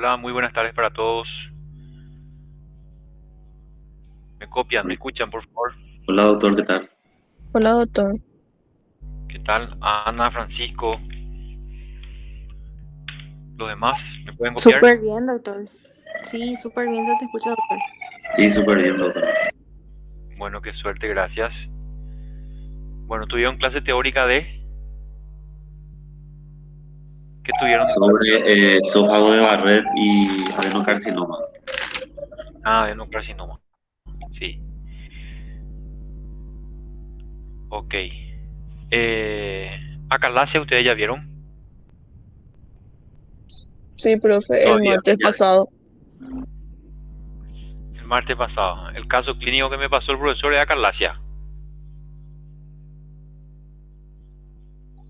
Hola, muy buenas tardes para todos. ¿Me copian? ¿Me escuchan, por favor? Hola doctor, ¿qué tal? Hola, doctor. ¿Qué tal? Ana, Francisco, los demás, ¿me pueden copiar? Súper bien, doctor. Sí, súper bien se te escucha, doctor. Sí, súper bien doctor. Bueno, qué suerte, gracias. Bueno, tuvieron clase teórica de... ¿Qué tuvieron de clase teórica? Sobre esófago de Barrett y adenocarcinoma. Ah, adenocarcinoma. Sí, ok. Acalasia, ¿ustedes ya vieron? Sí, profe, el Todavía. martes Ya, pasado. El martes pasado. El caso clínico que me pasó el profesor es acalasia.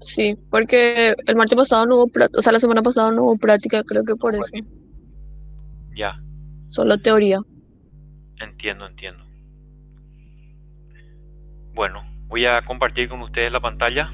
Sí, porque el martes pasado no hubo práctica, o sea, la semana pasada no hubo práctica, creo que por eso. Ya, Solo teoría. entiendo, entiendo. Bueno, voy a compartir con ustedes la pantalla.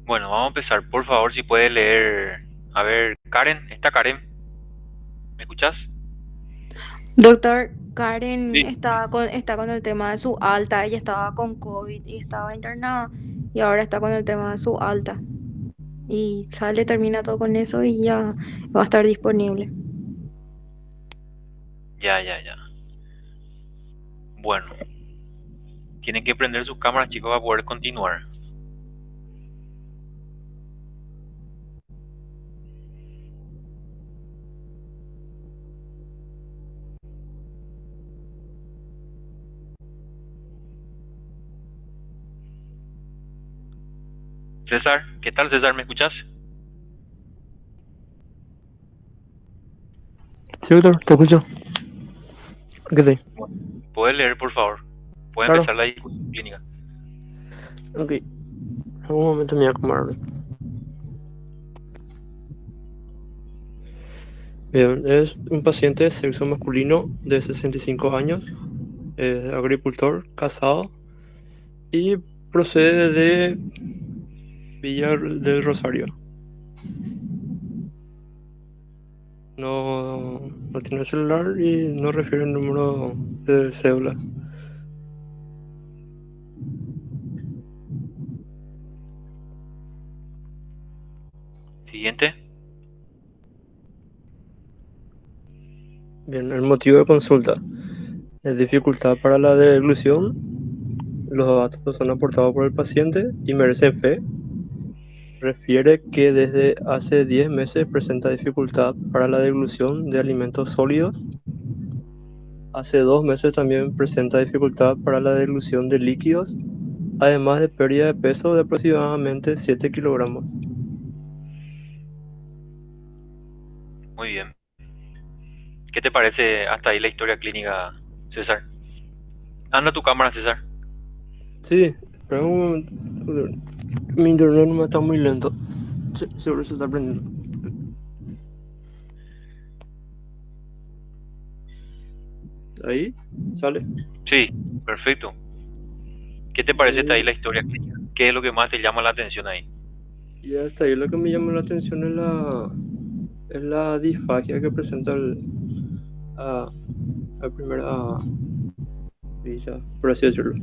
Bueno, vamos a empezar. Por favor, si puede leer. A ver, Karen, ¿está Karen? ¿Me escuchas? Doctor, Karen Sí. está con el tema de su alta. Ella estaba con COVID y estaba internada y ahora está con el tema de su alta. Y sale, termina todo con eso y ya va a estar disponible. Ya, ya, ya. Bueno, tienen que prender sus cámaras, chicos, para poder continuar. César, ¿qué tal, César? ¿Me escuchas? Sí, doctor, te escucho. ¿Qué tal? Bueno, ¿puede leer, por favor? Puede Claro. empezar la discusión clínica. Ok. En algún momento me voy a acomodar. Bien, es un paciente de sexo masculino de 65 años, es agricultor, casado y procede de Villa del Rosario. No tiene celular y no refiere el número de cédula. Siguiente. Bien, el motivo de consulta es dificultad para la deglución. Los datos son aportados por el paciente y merecen fe. Refiere que desde hace 10 meses presenta dificultad para la deglución de alimentos sólidos. Hace 2 meses también presenta dificultad para la deglución de líquidos, además de pérdida de peso de aproximadamente 7 kilogramos. Muy bien. ¿Qué te parece hasta ahí la historia clínica, César? Anda tu cámara, César. Sí, pero un momento. Mi internet no está muy lento. Seguro se está aprendiendo. Ahí, sale. Sí, perfecto. ¿Qué te parece hasta ahí Eh, la historia clínica? ¿Qué es lo que más te llama la atención ahí? y hasta ahí lo que me llama la atención es la disfagia que presenta a, a primera vista, por así decirlo.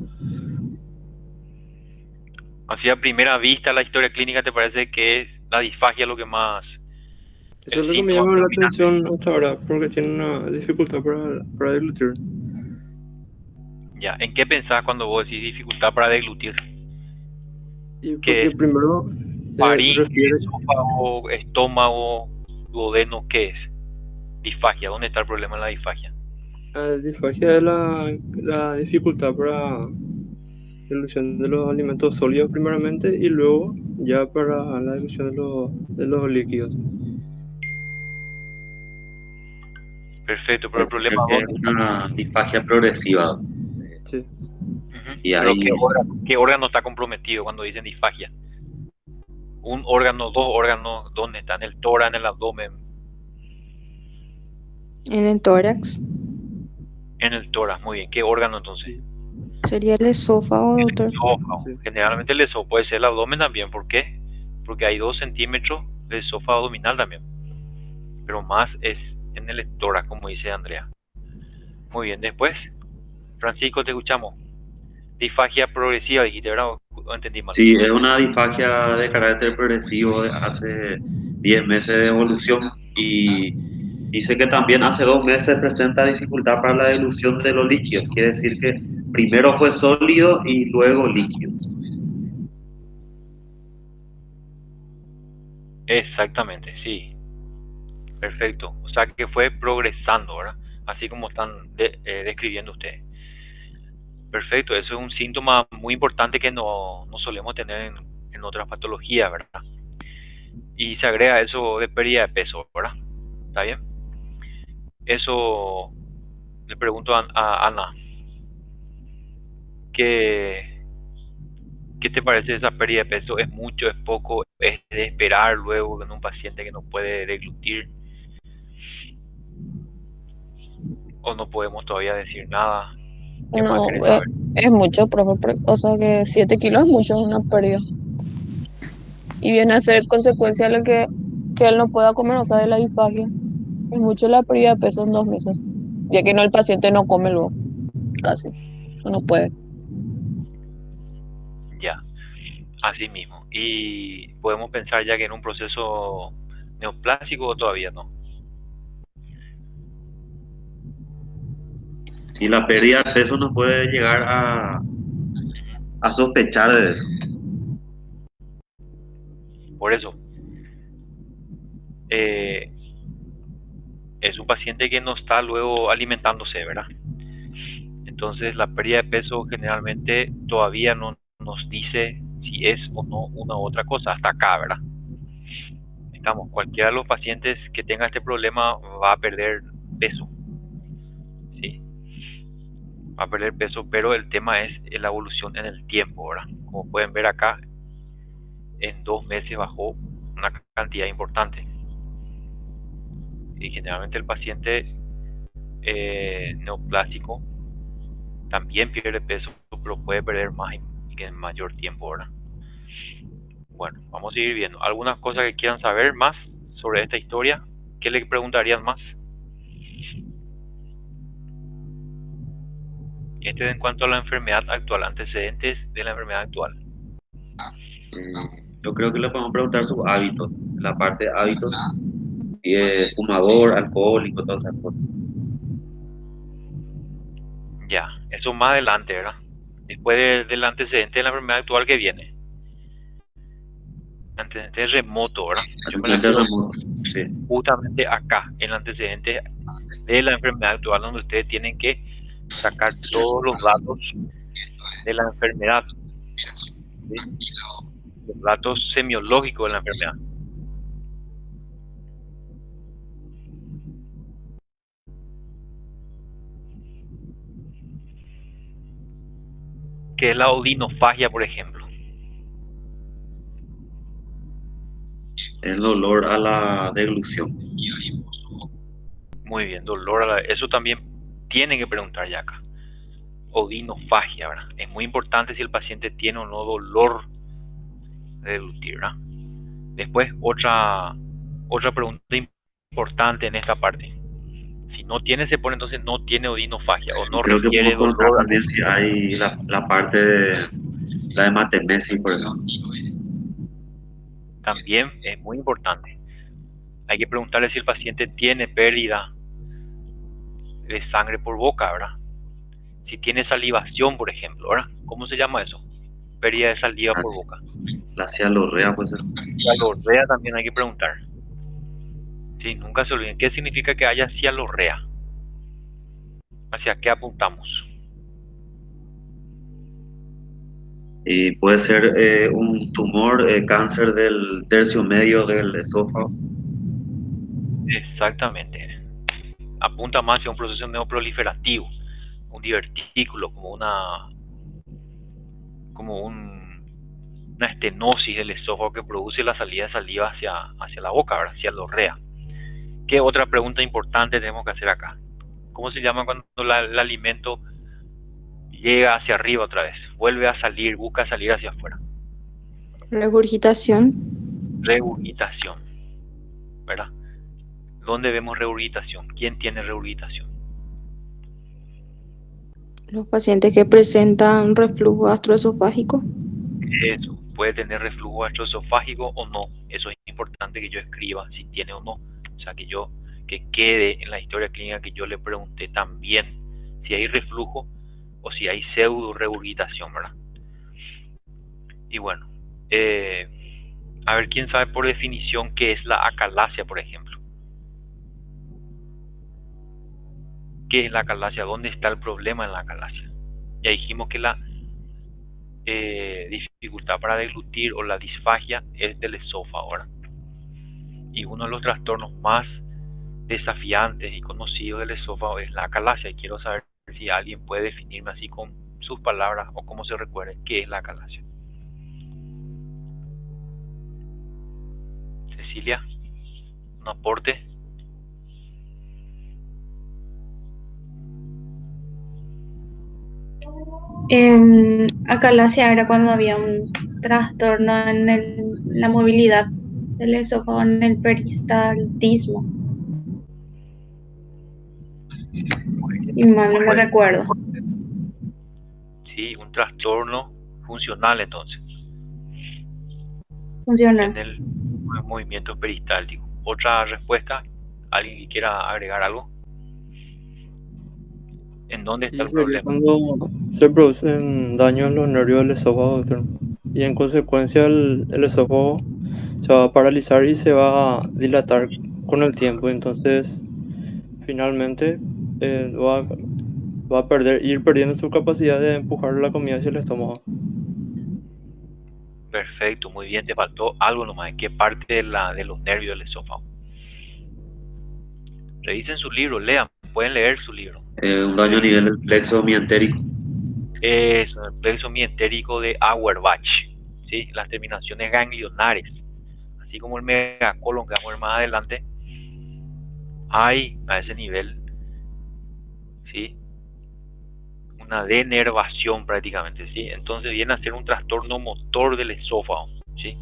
Así a primera vista la historia clínica te parece que es la disfagia lo que más, Eso el es lo que me síntoma llama la predominante. atención hasta ahora, porque tiene una dificultad para deglutir. Ya, ¿en qué pensás cuando vos decís dificultad para deglutir? Y ¿Qué porque es? primero ¿Faringe, refiere esófago, estómago, duodeno? ¿Qué es? Disfagia, ¿dónde está el problema en la disfagia? a disfagia es la dificultad para dilución de los alimentos sólidos primeramente y luego ya para la dilución de los líquidos. Perfecto, pero el Parece ser problema que es ¿dónde está? una disfagia progresiva. Sí. Ujú. Y Pero hay, qué órgano está comprometido cuando dicen disfagia? Un órgano, dos órganos, ¿dónde están? En el tórax, en el abdomen, En el tórax en el tórax. Muy bien. ¿Qué órgano entonces? Sí, sería el esófago, doctor. Esófago. sí. Generalmente el esófago puede ser el abdomen también. ¿Por qué? Porque hay 2 centímetros de esófago abdominal también. Pero más es en el tórax, como dice Andrea. Muy bien. Después, Francisco, te escuchamos. Disfagia progresiva, dijiste, ¿verdad? ¿O entendí mal? sí, es una disfagia de carácter progresivo de hace 10 meses de evolución y dice que también hace 2 meses presenta dificultad para la dilución de los líquidos. Quiere decir que primero fue sólido y luego líquido. Exactamente, sí. Perfecto. O sea que fue progresando, ¿verdad? Así como están describiendo ustedes. Perfecto, eso es un síntoma muy importante que no solemos tener en otras patologías, ¿verdad? Y se agrega eso de pérdida de peso, ¿verdad? ¿Está bien? Eso le pregunto a Ana, ¿qué, ¿qué te parece esa pérdida de peso? ¿Es mucho, es poco? ¿Es de esperar luego en un paciente que no puede deglutir? ¿O no podemos todavía decir nada? ¿Qué más No, querés saber? es mucho, profe, o sea que 7 kilos es mucho, es una pérdida. Y viene a ser consecuencia de lo que él no pueda comer, o sea, de la disfagia. Es mucho la pérdida de peso en 2 meses, ya que no, el paciente no come luego, casi, o no puede. Ya, así mismo. ¿Y podemos pensar ya que en un proceso neoplásico o todavía no? Y la pérdida de peso nos puede llegar a sospechar de eso. Por eso, eh, es un paciente que no está luego alimentándose, ¿verdad? Entonces la pérdida de peso generalmente todavía no nos dice si es o no una u otra cosa, hasta acá, ¿verdad? Estamos, cualquiera de los pacientes que tenga este problema va a perder peso, ¿sí? Va a perder peso, pero el tema es la evolución en el tiempo, ¿verdad? Como pueden ver acá, en 2 meses bajó una cantidad importante. Y generalmente el paciente neoplásico también pierde peso, pero puede perder más y en mayor tiempo, ¿verdad? Bueno, vamos a seguir viendo. ¿Algunas cosas que quieran saber más sobre esta historia? ¿Qué le preguntarían más? Este es en cuanto a la enfermedad actual, antecedentes de la enfermedad actual. Yo creo que le podemos preguntar sus hábitos, la parte de hábitos, si es fumador, alcohólico, todas esas cosas. Ya, eso más adelante, ¿verdad? Después del antecedente de la enfermedad actual que viene. Antecedente remoto, ¿verdad? Yo me la Antecedentes quedo remotos, sí. justamente acá, en el antecedente de la enfermedad actual, donde ustedes tienen que sacar todos los datos de la enfermedad, ¿sí? Los datos semiológicos de la enfermedad. Que es la odinofagia, por ejemplo. El dolor a la deglución. Muy bien, dolor eso también tienen que preguntar ya acá. Odinofagia, ¿verdad? Es muy importante si el paciente tiene o no dolor de deglutir, ¿verdad? Después, otra pregunta importante en esta parte. Si no tiene, se pone entonces no tiene odinofagia o no Creo que refiere podemos preguntar dolor. también si hay la parte de la hematemesis, por ejemplo. También es muy importante. Hay que preguntarle si el paciente tiene pérdida de sangre por boca, ¿verdad? Si tiene salivación, por ejemplo, ¿verdad? ¿Cómo se llama eso? Pérdida de saliva por boca. La cialorrea puede ser. Cialorrea también hay que preguntar. Sí, nunca se olviden. ¿Qué significa que haya cialorrea? ¿Hacia qué apuntamos? Y puede ser un tumor, cáncer del tercio medio del esófago. Exactamente. Apunta más hacia un proceso neoproliferativo, un divertículo, una estenosis del esófago que produce la salida de saliva hacia la boca, ¿verdad? Hacia la orrea. ¿Qué otra pregunta importante tenemos que hacer acá? ¿Cómo se llama cuando el alimento llega hacia arriba otra vez? Vuelve a salir, busca salir hacia afuera. Regurgitación. Regurgitación, ¿verdad? ¿Dónde vemos regurgitación? ¿Quién tiene regurgitación? Los pacientes que presentan reflujo gastroesofágico. Eso, puede tener reflujo gastroesofágico o no. Eso es importante que yo escriba si tiene o no. O sea, que quede en la historia clínica que yo le pregunté también si hay reflujo o si hay pseudo regurgitación, ¿verdad? Y bueno, a ver, ¿quién sabe por definición qué es la acalasia, por ejemplo? ¿Qué es la acalasia? ¿Dónde está el problema en la acalasia? Ya dijimos que la dificultad para deglutir o la disfagia es del esófago, ¿verdad? Y uno de los trastornos más desafiantes y conocidos del esófago es la acalasia. Y quiero saber si alguien puede definirme así con sus palabras o cómo se recuerde qué es la acalasia. Cecilia, un aporte. Acalasia era cuando había un trastorno en la movilidad del esófago, en el peristaltismo, si mal no me recuerdo. Sí, un trastorno funcional entonces Funciona. en el movimiento peristáltico. ¿Otra respuesta? ¿Alguien que quiera agregar algo? ¿En dónde está el sería problema? cuando se producen daños en los nervios del esófago, doctor. Y en consecuencia el esófago se va a paralizar y se va a dilatar con el tiempo. Entonces, finalmente va a ir perdiendo su capacidad de empujar la comida hacia el estómago. Perfecto, muy bien. Te faltó algo nomás. ¿En qué parte de los nervios del esófago? Revisen su libro, lean. Pueden leer su libro. Un daño a nivel del plexo mientérico. Es el plexo mientérico de Auerbach, ¿sí? Las terminaciones ganglionares, así como el megacolon que vamos a ver más adelante, hay a ese nivel, ¿sí? Una denervación prácticamente, ¿sí? Entonces viene a ser un trastorno motor del esófago, ¿sí?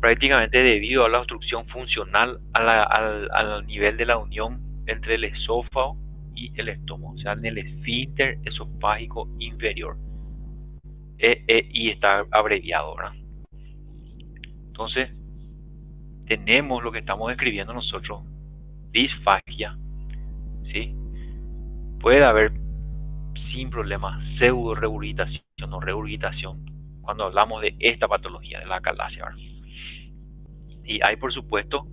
Prácticamente debido a la obstrucción funcional al nivel de la unión entre el esófago y el estómago, o sea, en el esfínter esofágico inferior. Y está abreviado, ¿verdad? Entonces, tenemos lo que estamos describiendo nosotros, disfagia, ¿sí? Puede haber sin problema pseudo regurgitación o regurgitación cuando hablamos de esta patología de la acalasia, ¿verdad? Y hay, por supuesto,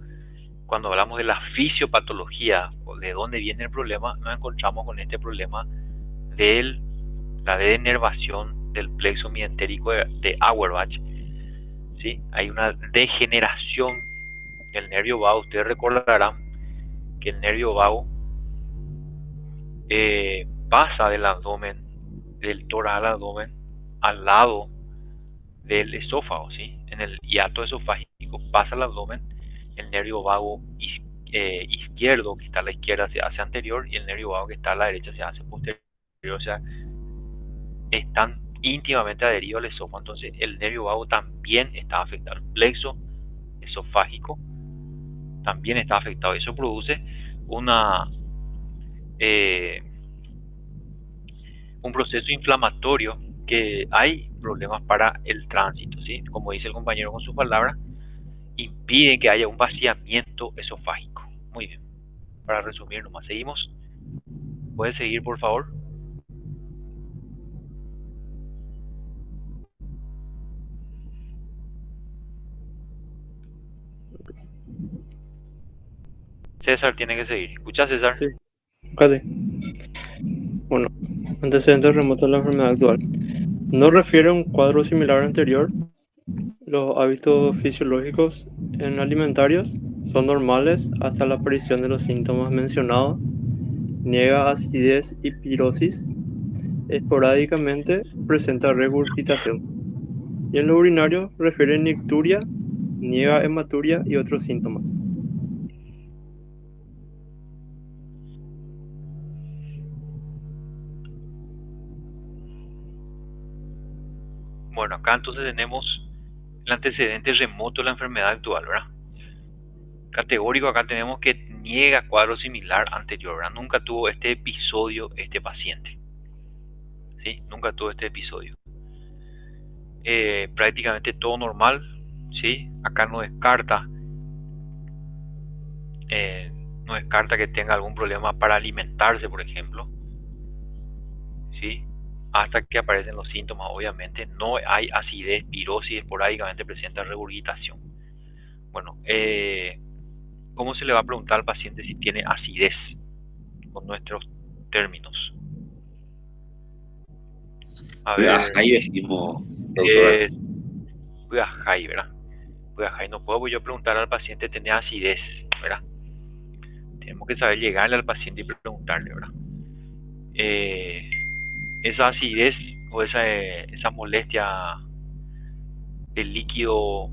cuando hablamos de la fisiopatología o de dónde viene el problema, nos encontramos con este problema de la denervación del plexo mientérico de Auerbach, ¿sí? Hay una degeneración del nervio vago. Ustedes recordarán que el nervio vago pasa del abdomen, del tórax al abdomen, al lado del esófago, ¿sí? En el hiato esofágico. torácico pasa al abdomen, el nervio vago izquierdo que está a la izquierda se hace anterior y el nervio vago que está a la derecha se hace posterior. O sea, están íntimamente adheridos al esófago. Entonces el nervio vago también está afectado. El plexo esofágico también está afectado. Eso produce un proceso inflamatorio, que hay problemas para el tránsito, ¿sí? Como dice el compañero con sus palabras, impiden que haya un vaciamiento esofágico. Muy bien. Para resumir nomás, seguimos. ¿Puede seguir, por favor? César tiene que seguir. ¿Escuchas, César? Sí, fíjate. Bueno, antecedentes remotos de la enfermedad actual. No refiere a un cuadro similar al anterior. Los hábitos fisiológicos en alimentarios son normales hasta la aparición de los síntomas mencionados. Niega acidez y pirosis. Esporádicamente presenta regurgitación. Y en lo urinario refiere nicturia, niega hematuria y otros síntomas. Bueno, acá entonces tenemos el antecedente remoto de la enfermedad actual, ¿verdad? Categórico, acá tenemos que niega cuadro similar anterior, ¿verdad? Nunca tuvo este episodio este paciente, ¿sí? Nunca tuvo este episodio. Prácticamente todo normal, ¿sí? Acá no descarta que tenga algún problema para alimentarse, por ejemplo, ¿sí? Hasta que aparecen los síntomas. Obviamente no hay acidez, pirosis, esporádicamente presenta regurgitación. Bueno, ¿cómo se le va a preguntar al paciente si tiene acidez con nuestros términos? A ver, Ahí decimos, doctora. Buajay, ¿verdad? Buajay, no puedo yo preguntar al paciente ¿tiene acidez?, ¿verdad? Tenemos que saber llegarle al paciente y preguntarle, ¿verdad? Esa acidez o esa molestia del líquido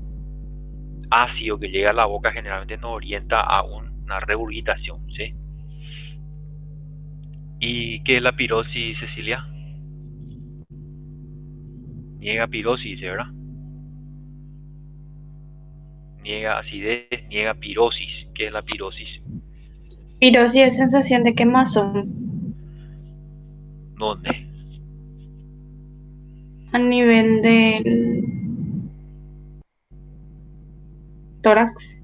ácido que llega a la boca generalmente nos orienta a una regurgitación, ¿sí? ¿Y qué es la pirosis, Cecilia? Niega pirosis, dice, ¿verdad? Niega acidez, niega pirosis. ¿Qué es la pirosis? Pirosis es sensación de quemazón ¿Dónde? a nivel del tórax.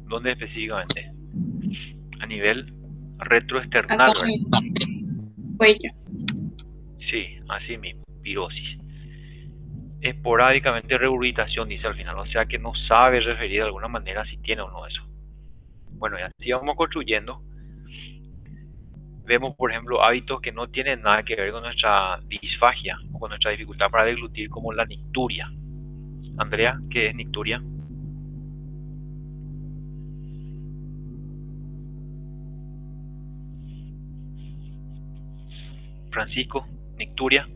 ¿Dónde específicamente? A nivel retroesternal, Acá ¿verdad? en el cuello. Sí, así mismo, pirosis. Esporádicamente regurgitación, dice al final, o sea que no sabe referir de alguna manera si tiene o no eso. Bueno, y así vamos construyendo. Vemos, por ejemplo, hábitos que no tienen nada que ver con nuestra disfagia o con nuestra dificultad para deglutir, como la nicturia. Andrea, ¿qué es nicturia? Francisco, nicturia.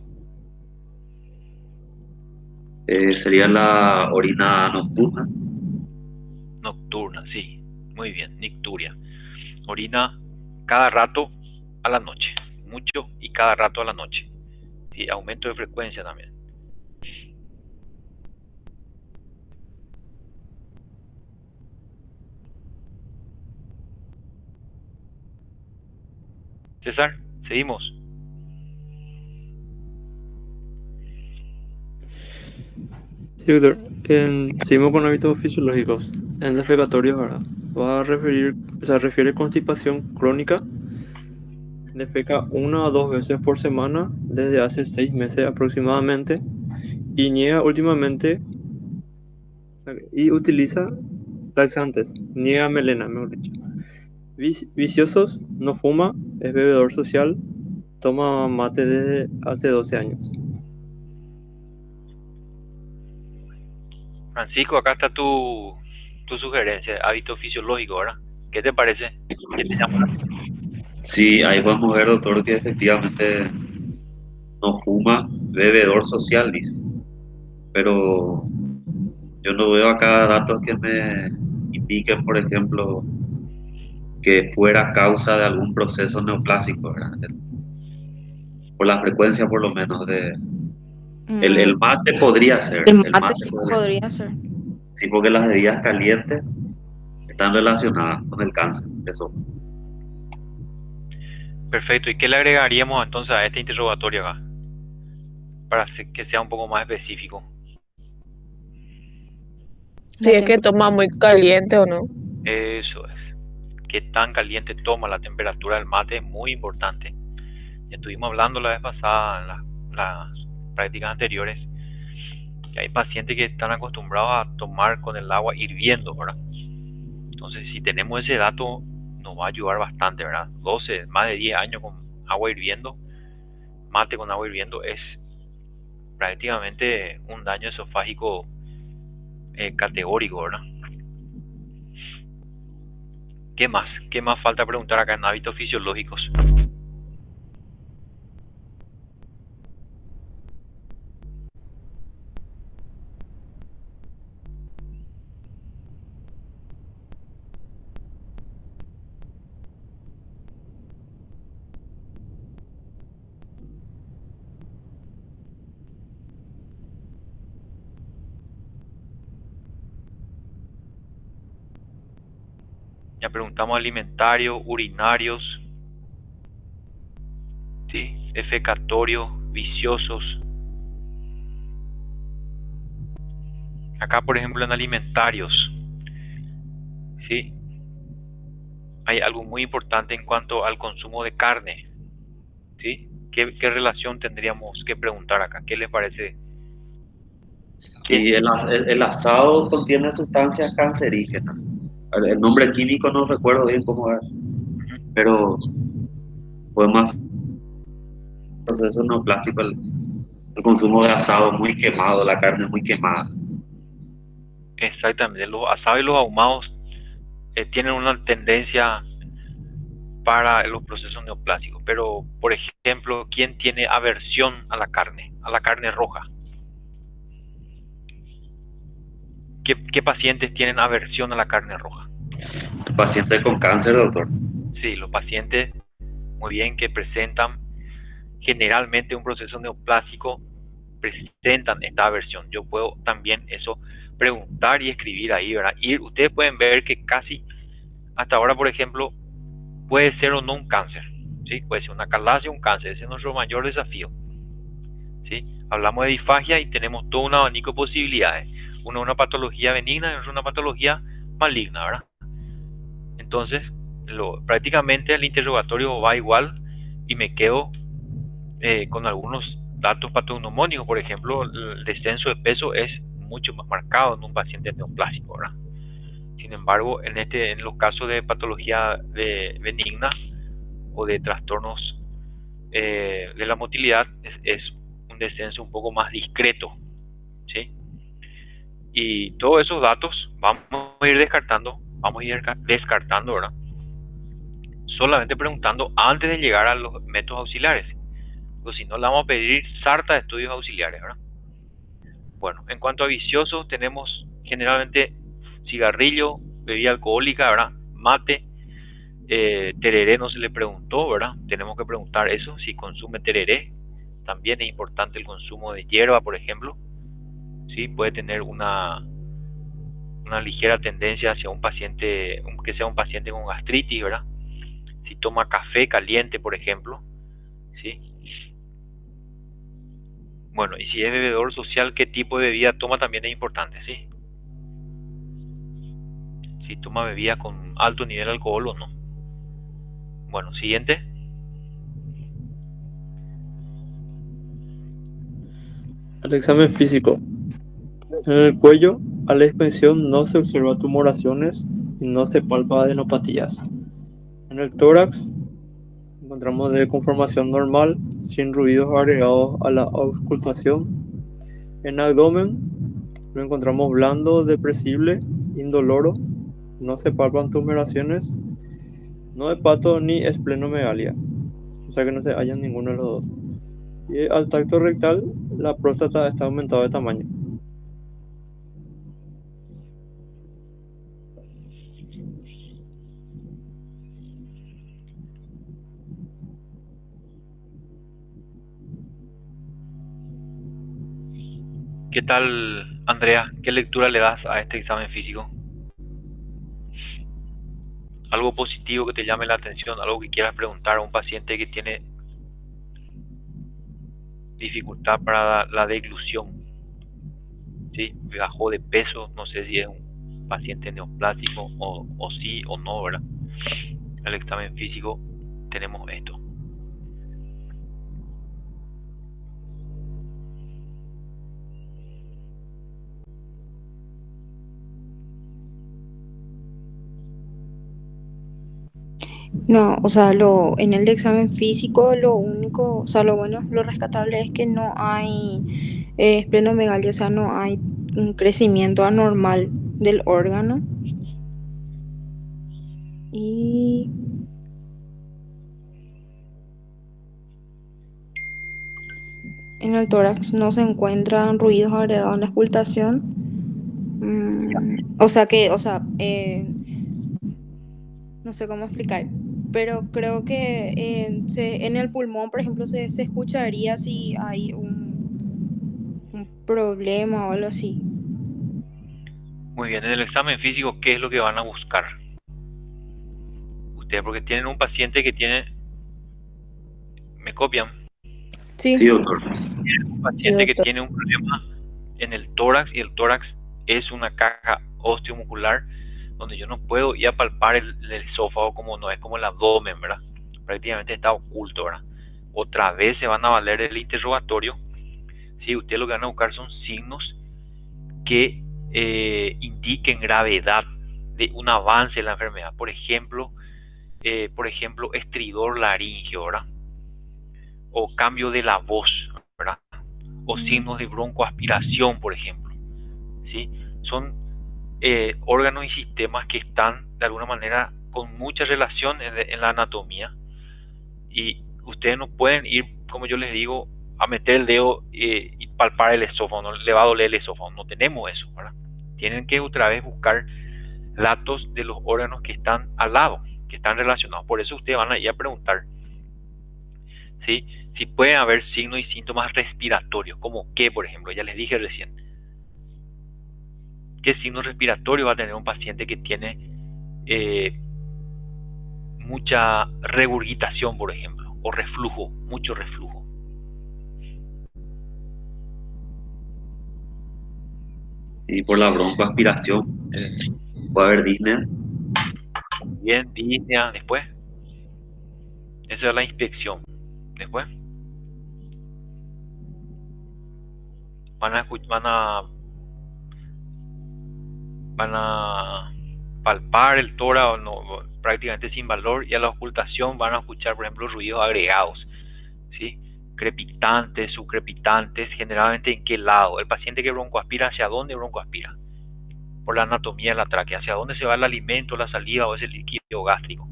Sería la orina nocturna. Nocturna, sí. Muy bien, nicturia. Orina cada rato a la noche. Mucho y cada rato a la noche. Sí, aumento de frecuencia también. César, seguimos. Sí, doctor. Seguimos con hábitos fisiológicos. En defecatorios ahora. Refiere constipación crónica. Defeca 1 a 2 veces por semana desde hace 6 meses aproximadamente. Y niega últimamente y utiliza laxantes. Niega melena, mejor dicho. Viciosos, no fuma, es bebedor social, toma mate desde hace 12 años. Francisco, acá está tu sugerencia, hábito fisiológico, ¿verdad? ¿Qué te parece? ¿Qué te llama? Sí, ahí podemos ver, doctor, que efectivamente no fuma, bebedor social, dice. Pero Yo no veo acá datos que me indiquen, por ejemplo, que fuera causa de algún proceso neoplásico, ¿verdad? Por la frecuencia por lo menos de... Mm, El mate podría ser, el el mate mate sí podría ser. podría ser. Sí, porque las bebidas calientes están relacionadas con el cáncer, eso. Perfecto. ¿Y qué le agregaríamos entonces a este interrogatorio acá? Para que sea un poco más específico. Si La es que toma muy caliente o no. Eso es. Qué tan caliente toma, la temperatura del mate es muy importante. Ya estuvimos hablando la vez pasada en las prácticas anteriores que hay pacientes que están acostumbrados a tomar con el agua hirviendo, ¿verdad? Entonces, si tenemos ese dato, nos va a ayudar bastante, ¿verdad? 12, más de 10 años con agua hirviendo, mate con agua hirviendo, es prácticamente un daño esofágico categórico, ¿verdad? ¿Qué más? ¿Qué más falta preguntar acá en hábitos fisiológicos? Ya preguntamos alimentarios, urinarios, ¿sí? Defecatorios, viciosos. Acá, por ejemplo, en alimentarios, ¿sí? Hay algo muy importante en cuanto al consumo de carne, ¿sí? ¿Qué relación tendríamos que preguntar acá? ¿Qué les parece? Y el asado contiene sustancias cancerígenas. El nombre químico no recuerdo bien cómo es, pero podemos hacer un proceso neoplásico el consumo de asado muy quemado, la carne muy quemada. Exactamente, los asados y los ahumados tienen una tendencia para los procesos neoplásicos, pero por ejemplo, ¿quién tiene aversión a la carne roja? ¿Qué pacientes tienen aversión a la carne roja? El paciente con cáncer, doctor. Sí, los pacientes, muy bien, que presentan generalmente un proceso neoplásico, presentan esta aversión. Yo puedo también eso preguntar y escribir ahí, ¿verdad? Y ustedes pueden ver que casi hasta ahora, por ejemplo, puede ser o no un cáncer, ¿sí? Puede ser una calasia o un cáncer, ese es nuestro mayor desafío, ¿sí? Hablamos de disfagia y tenemos todo un abanico de posibilidades. Una patología benigna y otra una patología maligna, ¿verdad? Entonces, prácticamente el interrogatorio va igual y me quedo con algunos datos patognomónicos. Por ejemplo, el descenso de peso es mucho más marcado en un paciente neoplásico, ¿verdad? Sin embargo, en los casos de patología benigna o de trastornos de la motilidad es un descenso un poco más discreto, ¿sí? Y todos esos datos vamos a ir descartando, ¿verdad? Solamente preguntando antes de llegar a los métodos auxiliares, o si no, le vamos a pedir sarta de estudios auxiliares, ¿verdad? Bueno, en cuanto a viciosos, tenemos generalmente cigarrillo, bebida alcohólica, ¿verdad? Mate, tereré no se le preguntó, ¿verdad? Tenemos que preguntar eso, si consume tereré. También es importante el consumo de hierba, por ejemplo. Sí, puede tener una ligera tendencia hacia un paciente, que sea un paciente con gastritis, ¿verdad? Si toma café caliente, por ejemplo, ¿sí? Bueno, y si es bebedor social, ¿qué tipo de bebida toma? También es importante, ¿sí? Si toma bebida con alto nivel de alcohol o no. Bueno, siguiente. El examen físico. En el cuello, a la inspección no se observa tumoraciones y no se palpa adenopatías. En el tórax encontramos de conformación normal, sin ruidos agregados a la auscultación. En abdomen lo encontramos blando, depresible, indoloro, no se palpan tumoraciones, no hepato ni esplenomegalia, o sea que no se hallan ninguno de los dos. Y al tacto rectal, la próstata está aumentada de tamaño. ¿Qué tal, Andrea? ¿Qué lectura le das a este examen físico? ¿Algo positivo que te llame la atención? ¿Algo que quieras preguntar a un paciente que tiene dificultad para la deglución? ¿Sí? Bajó de peso, no sé si es un paciente neoplásico o sí o no, ¿verdad? En el examen físico tenemos esto. No, o sea, en el examen físico lo único, o sea, lo bueno, lo rescatable es que no hay esplenomegalia, o sea, no hay un crecimiento anormal del órgano. Y en el tórax no se encuentran ruidos agregados en la auscultación. No sé cómo explicar, pero creo que en el pulmón, por ejemplo, se escucharía si hay un problema o algo así. Muy bien, en el examen físico, ¿qué es lo que van a buscar ustedes? Porque tienen un paciente que tiene, ¿me copian? Sí, Sí, doctor. Un Sí, paciente que doctor. tiene un problema en el tórax, y el tórax es una caja osteomuscular donde yo no puedo ir a palpar el esófago, como no es como el abdomen, ¿verdad? Prácticamente está oculto, ¿verdad? Otra vez se van a valer el interrogatorio. Sí, ustedes lo que van a buscar son signos que indiquen gravedad de un avance en la enfermedad. Por ejemplo, estridor laríngeo, ¿verdad? O cambio de la voz, ¿verdad? O signos de broncoaspiración, por ejemplo, ¿sí? Son órganos y sistemas que están de alguna manera con mucha relación en la anatomía, y ustedes no pueden ir, como yo les digo, a meter el dedo y palpar el esófago, no le va a doler el esófago, no tenemos eso, ¿verdad? Tienen que otra vez buscar datos de los órganos que están al lado, que están relacionados. Por eso ustedes van a ir a preguntar, ¿sí? Si pueden haber signos y síntomas respiratorios, como qué, por ejemplo, ya les dije recién. ¿Qué signo respiratorio va a tener un paciente que tiene mucha regurgitación, por ejemplo, o reflujo, mucho reflujo? Y por la broncoaspiración, puede haber disnea. Bien, disnea, después. Esa es la inspección. Después van a palpar el tórax prácticamente sin valor, y a la ocultación van a escuchar, por ejemplo, ruidos agregados, ¿sí? Crepitantes, subcrepitantes. Generalmente, ¿en qué lado? El paciente que broncoaspira, ¿hacia dónde broncoaspira? Por la anatomía de la tráquea, ¿hacia dónde se va el alimento, la saliva o ese líquido gástrico?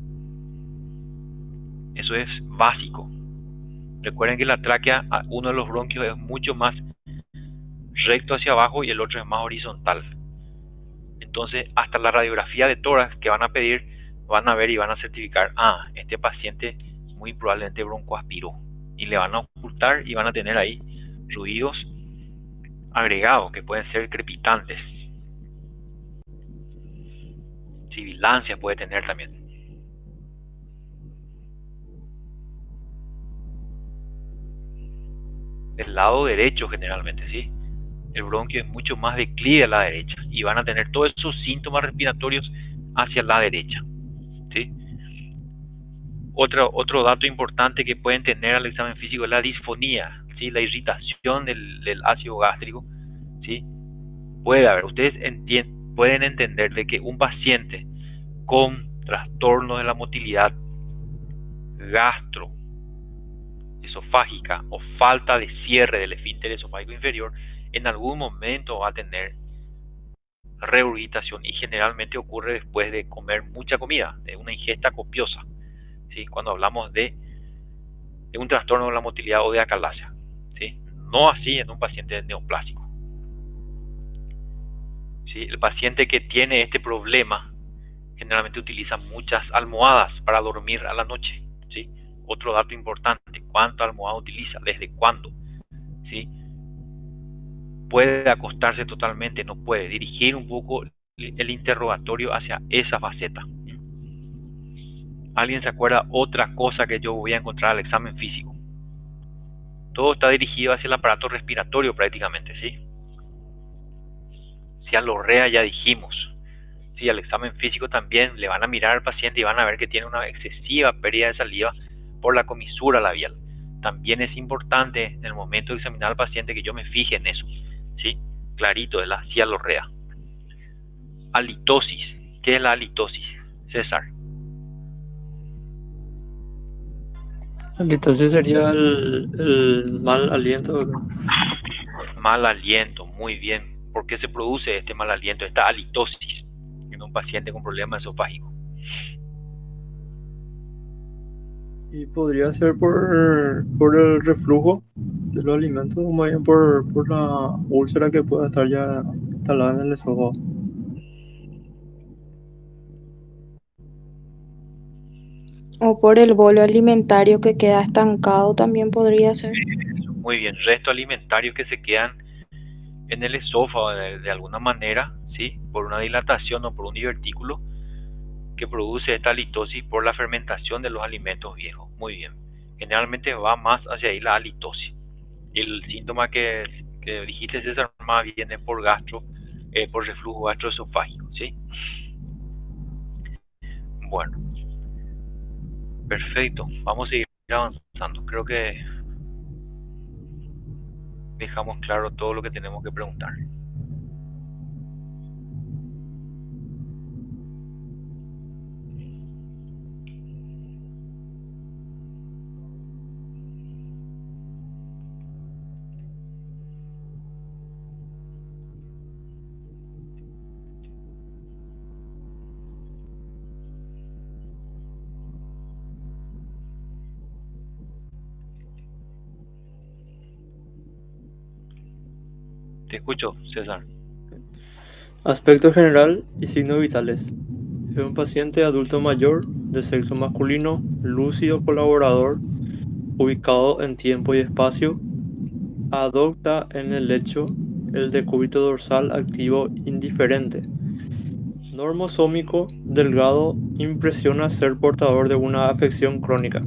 Eso es básico. Recuerden que la tráquea, uno de los bronquios es mucho más recto hacia abajo y el otro es más horizontal. Entonces, hasta la radiografía de tórax que van a pedir, van a ver y van a certificar, este paciente muy probablemente broncoaspiró, y le van a ocultar y van a tener ahí ruidos agregados que pueden ser crepitantes. Sibilancia puede tener también. Del lado derecho generalmente, ¿sí? El bronquio es mucho más declive a la derecha y van a tener todos esos síntomas respiratorios hacia la derecha, ¿sí? Otro dato importante que pueden tener al examen físico es la disfonía, ¿sí? La irritación del ácido gástrico, ¿sí? Puede haber, ustedes pueden entender de que un paciente con trastorno de la motilidad gastroesofágica o falta de cierre del esfínter esofágico inferior en algún momento va a tener regurgitación, y generalmente ocurre después de comer mucha comida, de una ingesta copiosa, ¿sí? Cuando hablamos de un trastorno de la motilidad o de acalasia, ¿sí? No así en un paciente neoplásico, ¿sí? El paciente que tiene este problema generalmente utiliza muchas almohadas para dormir a la noche, ¿sí? Otro dato importante: ¿cuánta almohada utiliza? ¿Desde cuándo? ¿Sí? puede acostarse totalmente, no puede. Dirigir un poco el interrogatorio hacia esa faceta. ¿Alguien se acuerda otra cosa que yo voy a encontrar al examen físico? Todo está dirigido hacia el aparato respiratorio prácticamente, ¿sí? Si a la orrea ya dijimos. Sí, al examen físico también le van a mirar al paciente y van a ver que tiene una excesiva pérdida de saliva por la comisura labial. También es importante en el momento de examinar al paciente que yo me fije en eso, ¿sí? Clarito, de la cialorrea. Halitosis. ¿Qué es la halitosis, César? Entonces sería el mal aliento, ¿verdad? Mal aliento, muy bien. ¿Por qué se produce este mal aliento, esta halitosis en un paciente con problema esofágico? Y podría ser por el reflujo de los alimentos o más bien por la úlcera que pueda estar ya instalada en el esófago. O por el bolo alimentario que queda estancado también podría ser. Muy bien, restos alimentarios que se quedan en el esófago de alguna manera, ¿sí? Por una dilatación o por un divertículo que produce esta halitosis por la fermentación de los alimentos viejos. Muy bien. Generalmente va más hacia ahí la halitosis. El síntoma que dijiste, César, más bien es por por reflujo gastroesofágico, ¿sí? Bueno, perfecto. Vamos a seguir avanzando. Creo que dejamos claro todo lo que tenemos que preguntar. Te escucho, César. Aspecto general y signos vitales. Es un paciente adulto mayor de sexo masculino, lúcido, colaborador, ubicado en tiempo y espacio, adopta en el lecho el decúbito dorsal activo indiferente, normosómico, delgado, impresiona ser portador de una afección crónica,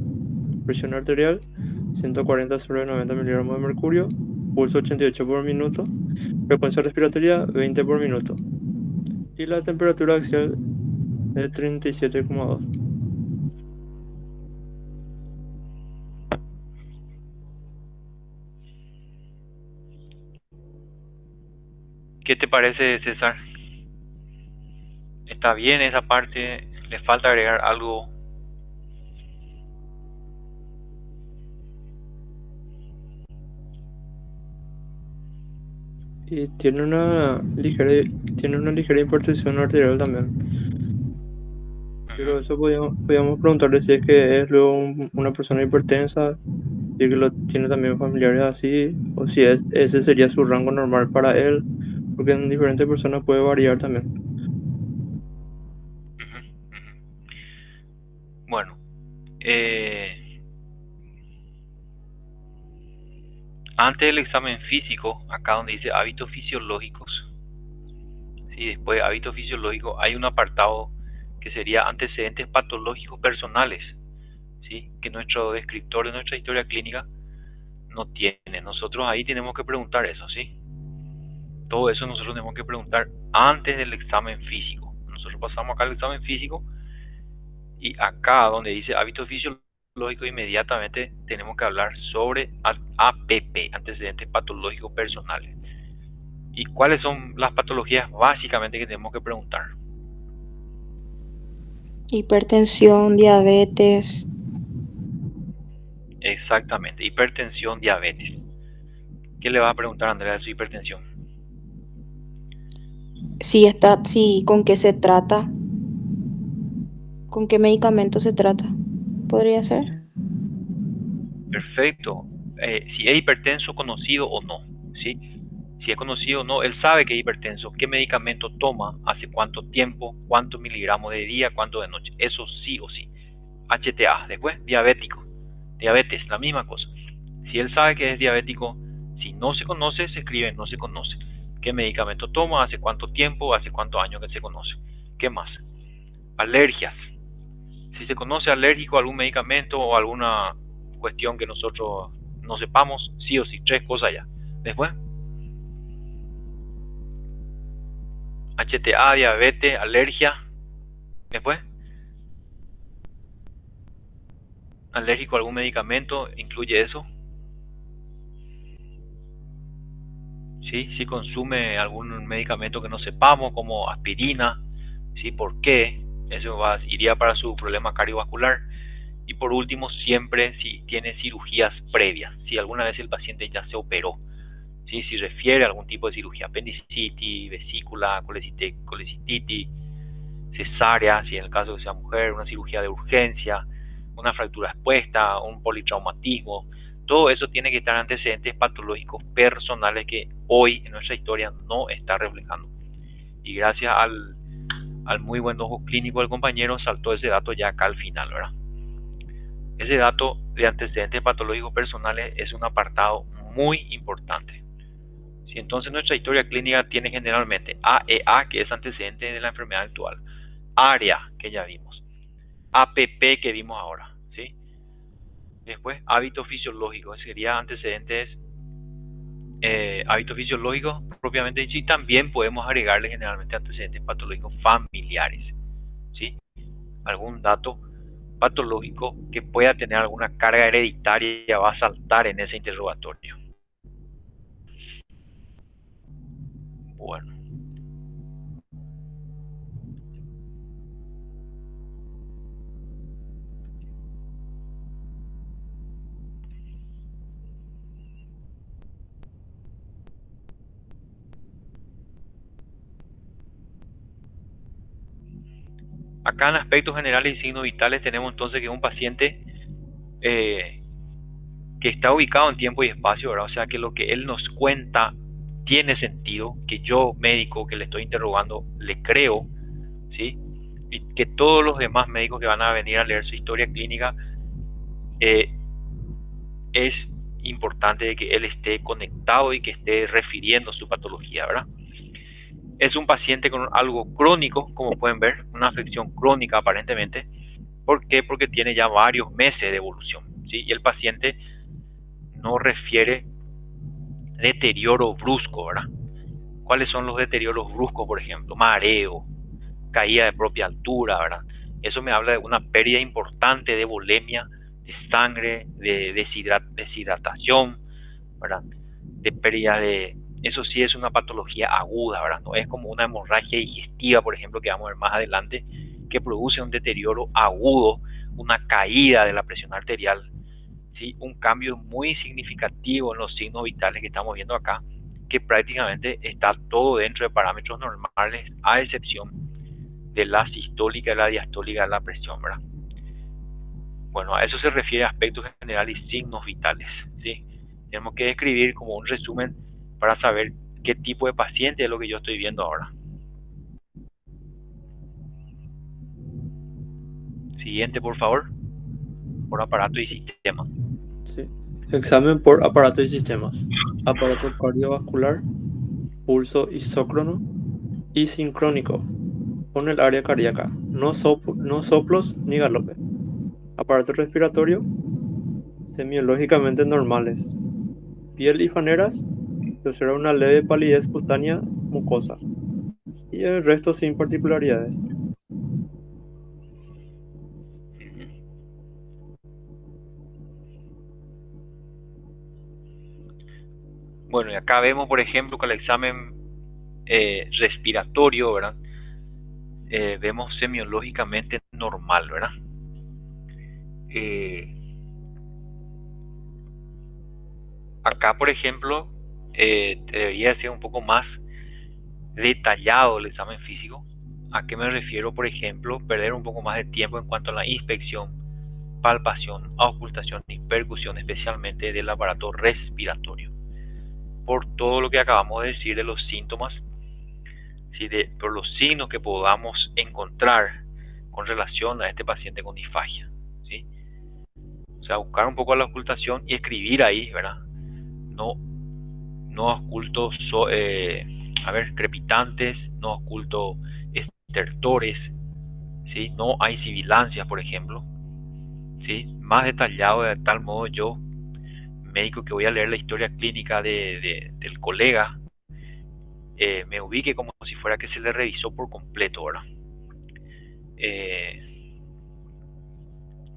presión arterial 140/90 miligramos de mercurio, pulso 88 por minuto, frecuencia respiratoria 20 por minuto y la temperatura axial de 37,2. ¿Qué te parece, César? ¿Está bien esa parte? ¿Le falta agregar algo? Y tiene una ligera hipertensión arterial también. Pero eso podríamos preguntarle si es que es luego una persona hipertensa y que lo tiene también familiares así, o si ese sería su rango normal para él, porque en diferentes personas puede variar también. Bueno, antes del examen físico, acá donde dice hábitos fisiológicos, ¿sí? Después de hábitos fisiológicos hay un apartado que sería antecedentes patológicos personales, ¿sí? Que nuestro descriptor de nuestra historia clínica no tiene. Nosotros ahí tenemos que preguntar eso, ¿sí? Todo eso nosotros tenemos que preguntar antes del examen físico. Nosotros pasamos acá al examen físico y acá donde dice hábitos fisiológicos inmediatamente tenemos que hablar sobre APP, antecedentes patológicos personales. ¿Y cuáles son las patologías básicamente que tenemos que preguntar? Hipertensión, diabetes. Exactamente, hipertensión, diabetes. ¿Qué le va a preguntar a Andrea de su hipertensión? Si con qué se trata, con qué medicamento se trata, podría ser. Perfecto. Si es hipertenso, conocido o no, ¿sí? Si es conocido o no, él sabe que es hipertenso, qué medicamento toma, hace cuánto tiempo, cuántos miligramos de día, cuánto de noche. Eso sí o sí. Después, diabético. Diabetes, la misma cosa. Si él sabe que es diabético, si no se conoce, se escribe no se conoce. ¿Qué medicamento toma? ¿Hace cuánto tiempo? ¿Hace cuántos años que se conoce? ¿Qué más? Alergias. Si se conoce alérgico a algún medicamento o alguna cuestión que nosotros no sepamos, sí o sí, 3 cosas ya. Después, HTA, diabetes, alergia. Después, alérgico a algún medicamento, incluye eso. ¿Sí? Si consume algún medicamento que no sepamos, como aspirina, ¿sí? ¿Por qué? Eso iría para su problema cardiovascular. Y por último, siempre si tiene cirugías previas, si alguna vez el paciente ya se operó, ¿sí? Si refiere a algún tipo de cirugía, apendicitis, vesícula, colecistitis, cesárea, si en el caso que sea mujer, una cirugía de urgencia, una fractura expuesta, un politraumatismo, todo eso tiene que estar antecedentes patológicos personales que hoy en nuestra historia no está reflejando. Y gracias al muy buen ojo clínico del compañero saltó ese dato ya acá al final, ¿verdad? Ese dato de antecedentes patológicos personales es un apartado muy importante. Si entonces nuestra historia clínica tiene generalmente AEA, que es antecedente de la enfermedad actual, AREA, que ya vimos, APP, que vimos ahora, ¿sí? Después, hábitos fisiológicos, sería antecedentes, hábitos fisiológicos propiamente dicho, y también podemos agregarle generalmente antecedentes patológicos familiares, ¿sí? Algún dato patológico que pueda tener alguna carga hereditaria va a saltar en ese interrogatorio. Bueno. Acá en aspectos generales y signos vitales tenemos entonces que un paciente que está ubicado en tiempo y espacio, ¿verdad? O sea que lo que él nos cuenta tiene sentido, que yo, médico que le estoy interrogando, le creo, ¿sí? Y que todos los demás médicos que van a venir a leer su historia clínica, es importante que él esté conectado y que esté refiriendo su patología, ¿verdad? Es un paciente con algo crónico, como pueden ver, una afección crónica aparentemente. ¿Por qué? Porque tiene ya varios meses de evolución, ¿sí? Y el paciente no refiere deterioro brusco, ¿verdad? ¿Cuáles son los deterioros bruscos, por ejemplo? Mareo, caída de propia altura, ¿verdad? Eso me habla de una pérdida importante de volemia, de sangre, de deshidratación, ¿verdad? De pérdida de... Eso sí es una patología aguda, ¿verdad? No es como una hemorragia digestiva, por ejemplo, que vamos a ver más adelante, que produce un deterioro agudo, una caída de la presión arterial, ¿sí? Un cambio muy significativo en los signos vitales que estamos viendo acá, que prácticamente está todo dentro de parámetros normales, a excepción de la sistólica y la diastólica de la presión, ¿verdad? Bueno, a eso se refiere aspectos generales y signos vitales, ¿sí? Tenemos que describir como un resumen para saber qué tipo de paciente es lo que yo estoy viendo ahora. Siguiente, por favor. Por aparato y sistema. Sí. Examen por aparato y sistemas. Aparato cardiovascular, pulso isócrono y sincrónico con el área cardíaca, no soplos ni galope. Aparato respiratorio, semiológicamente normales. Piel y faneras, se observa una leve palidez cutánea mucosa. Y el resto sin particularidades. Bueno, y acá vemos, por ejemplo, que el examen respiratorio, ¿verdad? Vemos semiológicamente normal, ¿verdad? Acá, por ejemplo, debería ser un poco más detallado el examen físico. ¿A qué me refiero? Por ejemplo, perder un poco más de tiempo en cuanto a la inspección, palpación, auscultación y percusión, especialmente del aparato respiratorio, por todo lo que acabamos de decir de los síntomas, ¿sí? Por los signos que podamos encontrar con relación a este paciente con disfagia, ¿sí? O sea, buscar un poco la auscultación y escribir ahí, ¿verdad? No no oculto, crepitantes, no oculto estertores, ¿sí? No hay sibilancias, por ejemplo, ¿sí? Más detallado, de tal modo yo, médico que voy a leer la historia clínica del colega, me ubique como si fuera que se le revisó por completo, ¿verdad?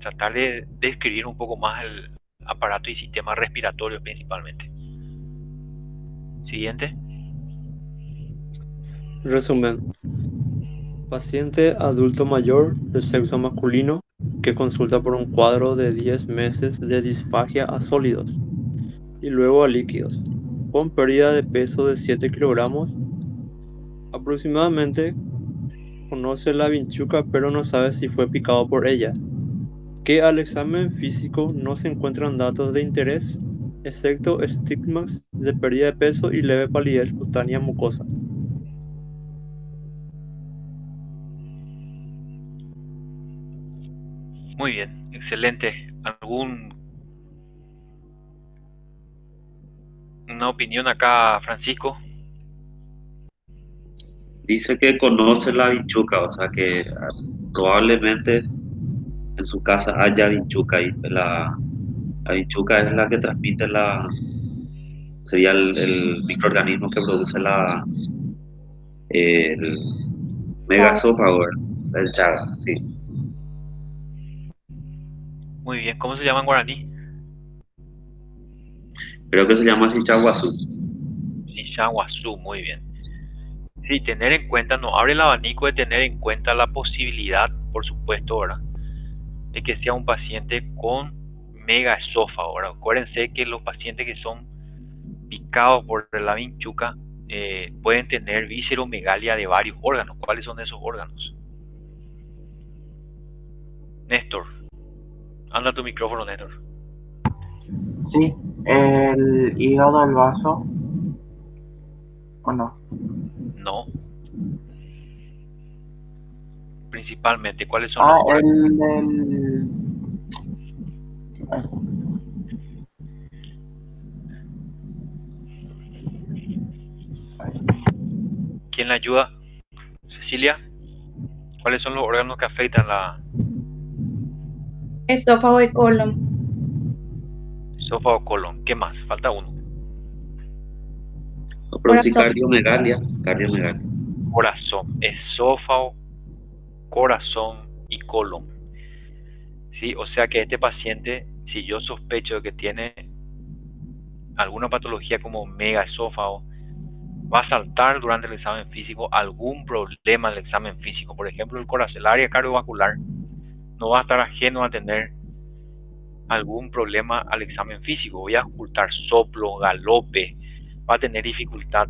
Tratar de describir un poco más el aparato y sistema respiratorio principalmente. Siguiente. Resumen. Paciente adulto mayor de sexo masculino que consulta por un cuadro de 10 meses de disfagia a sólidos y luego a líquidos, con pérdida de peso de 7 kilogramos aproximadamente. Conoce la vinchuca pero no sabe si fue picado por ella. Que al examen físico no se encuentran datos de interés, excepto estigmas de pérdida de peso y leve palidez cutánea mucosa. Muy bien, excelente. ¿Una opinión acá, Francisco? Dice que conoce la vinchuca, o sea que probablemente en su casa haya vinchuca y la vinchuca es la que transmite sería el microorganismo que produce el Chao. megaesófago, ¿verdad? El Chagas, sí. Muy bien, ¿cómo se llama en guaraní? Creo que se llama así Chaguazú. Shishawasu, muy bien. Sí, tener en cuenta, nos abre el abanico de tener en cuenta la posibilidad, por supuesto, ¿verdad? De que sea un paciente con megaesófago, ¿verdad? Acuérdense que los pacientes que son picados por la vinchuca pueden tener visceromegalia de varios órganos. ¿Cuáles son esos órganos? Néstor, anda tu micrófono, Néstor. Sí, el hígado, el vaso, ¿o no? No. Principalmente, ¿cuáles son los órganos? El ¿Quién la ayuda? Cecilia, ¿cuáles son los órganos que afectan la Esófago y colon. esófago, colon? ¿Qué más? Falta uno. No, pero sí Corazón. cardiomegalia. Corazón, esófago, corazón y colon. ¿Sí? O sea que este paciente, si yo sospecho de que tiene alguna patología como megaesófago, va a saltar durante el examen físico algún problema del examen físico. Por ejemplo, el corazón, el área cardiovascular no va a estar ajeno a tener algún problema al examen físico. Voy a ocultar soplo, galope, va a tener dificultad,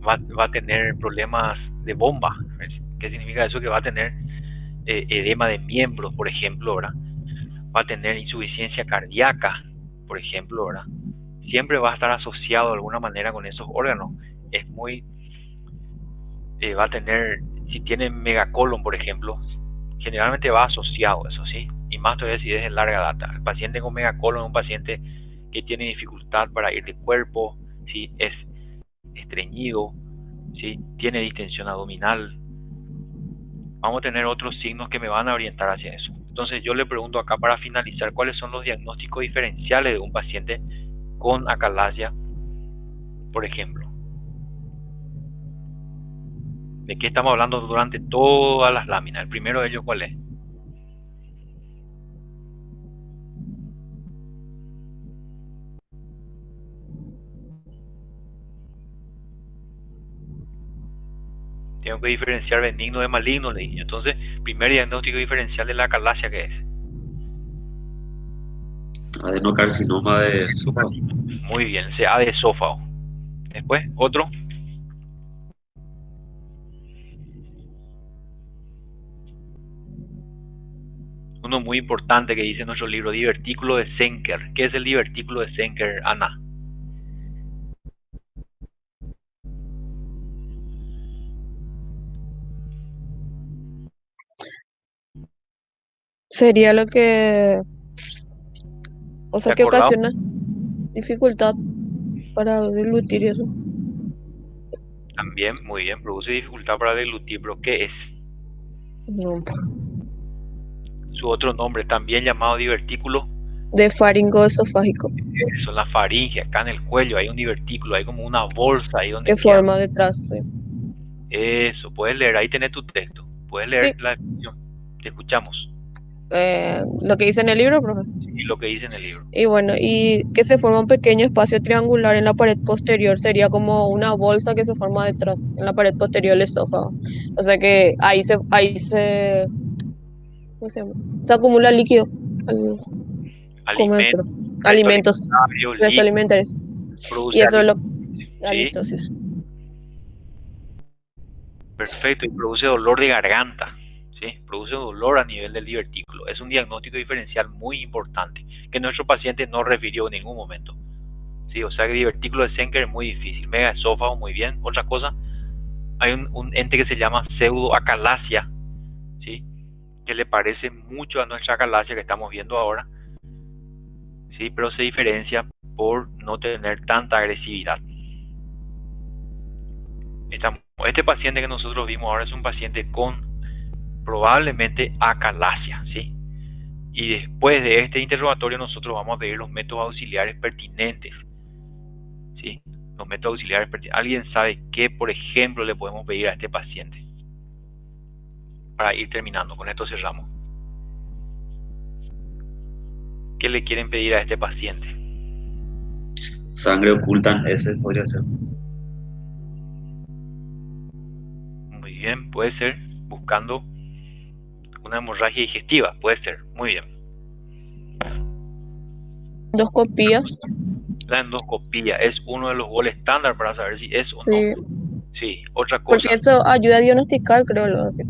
va a tener problemas de bomba. ¿Qué significa eso? Que va a tener edema de miembros, por ejemplo, ¿verdad? Va a tener insuficiencia cardíaca, por ejemplo, ¿verdad? Siempre va a estar asociado de alguna manera con esos órganos. Es muy, va a tener, si tiene megacolon, por ejemplo, generalmente va asociado, eso sí, y más todavía si es de larga data. El paciente con megacolon es un paciente que tiene dificultad para ir de cuerpo, ¿sí? Es estreñido, ¿sí? Tiene distensión abdominal. Vamos a tener otros signos que me van a orientar hacia eso. Entonces yo le pregunto acá para finalizar, ¿cuáles son los diagnósticos diferenciales de un paciente con acalasia, por ejemplo? ¿De qué estamos hablando durante todas las láminas? El primero de ellos, ¿cuál es? Tengo que diferenciar benigno de maligno, le dije. Entonces, primer diagnóstico diferencial de la acalasia, ¿qué es? Adenocarcinoma de esófago. Muy bien, CA de esófago. Después, otro. Uno muy importante que dice en nuestro libro, divertículo de Zenker. ¿Qué es el divertículo de Zenker, Ana? Sería lo que, O sea ¿Te que acordás? ocasiona dificultad para deglutir y eso. También, muy bien, produce dificultad para deglutir, pero ¿qué es? No. Su otro nombre, también llamado divertículo, De faringoesofágico, son la faringe, acá en el cuello hay un divertículo, hay como una bolsa ahí donde que queda. forma detrás. Sí. Eso, puedes leer, ahí tenés tu texto, puedes Sí, leer la definición, te escuchamos, lo que dice en el libro, profe. y lo que dice en el libro. Y bueno, y que se forma un pequeño espacio triangular en la pared posterior, sería como una bolsa que se forma detrás, en la pared posterior del esófago. O sea que ¿cómo se llama? Se acumula líquido al comer, Alimento, resto alimentos, alimentario, resto líquido, alimentarios. Y produce eso es lo, la ¿sí? litosis. Perfecto, y produce dolor de garganta, ¿sí? Produce dolor a nivel del divertículo. Es un diagnóstico diferencial muy importante que nuestro paciente no refirió en ningún momento. Sí, o sea que divertículo de Schenker es muy difícil. Megaesófago, muy bien. Otra cosa, hay un ente que se llama pseudoacalasia, ¿sí? Que le parece mucho a nuestra acalasia que estamos viendo ahora, ¿sí? Pero se diferencia por no tener tanta agresividad. Este paciente que nosotros vimos ahora es un paciente con probablemente acalasia, ¿sí? Y después de este interrogatorio nosotros vamos a pedir los métodos auxiliares pertinentes, ¿sí? Los métodos auxiliares pertinentes. ¿Alguien sabe qué, por ejemplo, le podemos pedir a este paciente? Para ir terminando, con esto cerramos. ¿Qué le quieren pedir a este paciente? Sangre oculta en ese podría ser. Muy bien, puede ser buscando una hemorragia digestiva, puede ser, muy bien. Endoscopía. La endoscopía es uno de los goles estándar para saber si es o Sí, no. Sí, otra cosa. porque eso ayuda a diagnosticar, creo, lo así.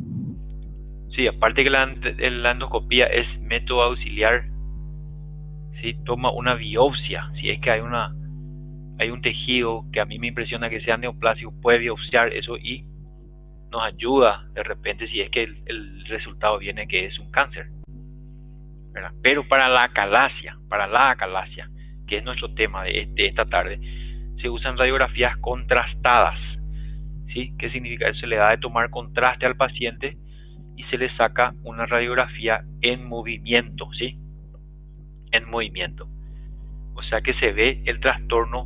Sí, aparte que la endoscopía es método auxiliar, ¿sí? Toma una biopsia, si es que hay un tejido que a mí me impresiona que sea neoplásico, puede biopsiar eso y nos ayuda de repente si es que el resultado viene que es un cáncer, ¿verdad? Pero para la acalasia, que es nuestro tema de esta tarde, se usan radiografías contrastadas, ¿sí? ¿Qué significa eso? Se le da de tomar contraste al paciente y se le saca una radiografía en movimiento, ¿sí? En movimiento. O sea que se ve el trastorno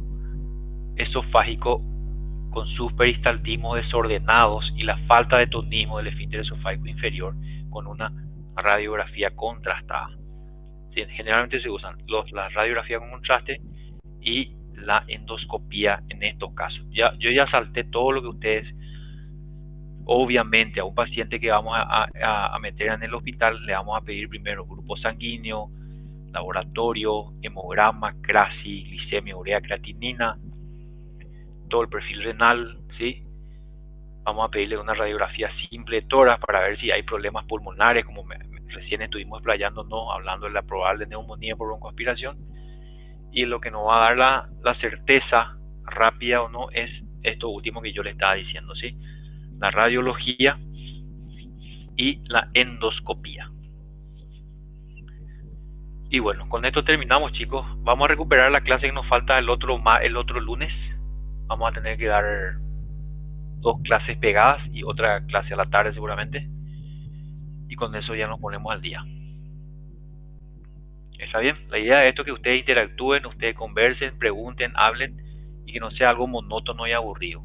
esofágico con sus peristaltismos desordenados y la falta de tonismo del esfínter esofágico inferior con una radiografía contrastada. Sí, generalmente se usan las radiografías con contraste y la endoscopía en estos casos. Yo ya salté todo lo que ustedes, obviamente a un paciente que vamos a meter en el hospital le vamos a pedir primero grupo sanguíneo, laboratorio, hemograma, CRASI, glicemia, urea, creatinina, todo el perfil renal, ¿sí? Vamos a pedirle una radiografía simple de tórax para ver si hay problemas pulmonares, como recién estuvimos explayándonos hablando de la probable neumonía por broncoaspiración. Y lo que nos va a dar la certeza rápida o no es esto último que yo le estaba diciendo, ¿sí? La radiología y la endoscopía. Y bueno, con esto terminamos, chicos. Vamos a recuperar la clase que nos falta el otro lunes. Vamos a tener que dar 2 clases pegadas y otra clase a la tarde seguramente. Y con eso ya nos ponemos al día. ¿Está bien? La idea de esto es que ustedes interactúen, ustedes conversen, pregunten, hablen y que no sea algo monótono y aburrido.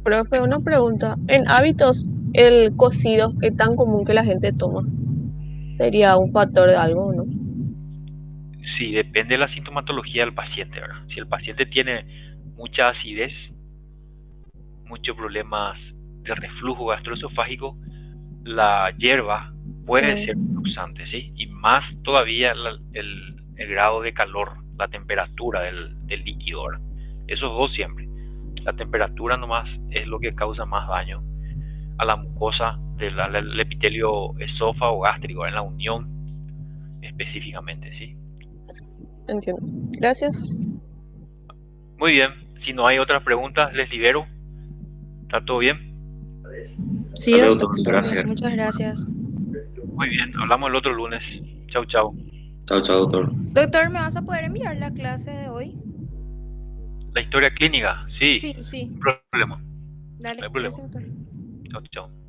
Profe, una pregunta. En hábitos, el cocido es tan común que la gente toma. ¿Sería un factor de algo o no? Sí, depende de la sintomatología del paciente, ¿verdad? Si el paciente tiene mucha acidez, muchos problemas de reflujo gastroesofágico, la hierba puede ser laxante, ¿sí? Y más todavía el grado de calor, la temperatura del líquido, ¿verdad? Esos dos siempre. La temperatura nomás es lo que causa más daño a la mucosa del epitelio esófago gástrico, en la unión específicamente, ¿sí? Entiendo. Gracias. Muy bien, si no hay otras preguntas, les libero. ¿Está todo bien? Sí, Hasta luego, doctor, Tony, todo bien. gracias. Muchas gracias. Muy bien, hablamos el otro lunes. Chau, chau. Chao, chao, doctor. Doctor, ¿me vas a poder enviar la clase de hoy? La historia clínica, sí, Sí, sí. no hay problema. Dale, No hay problema. gracias, doctor. Chao, chao.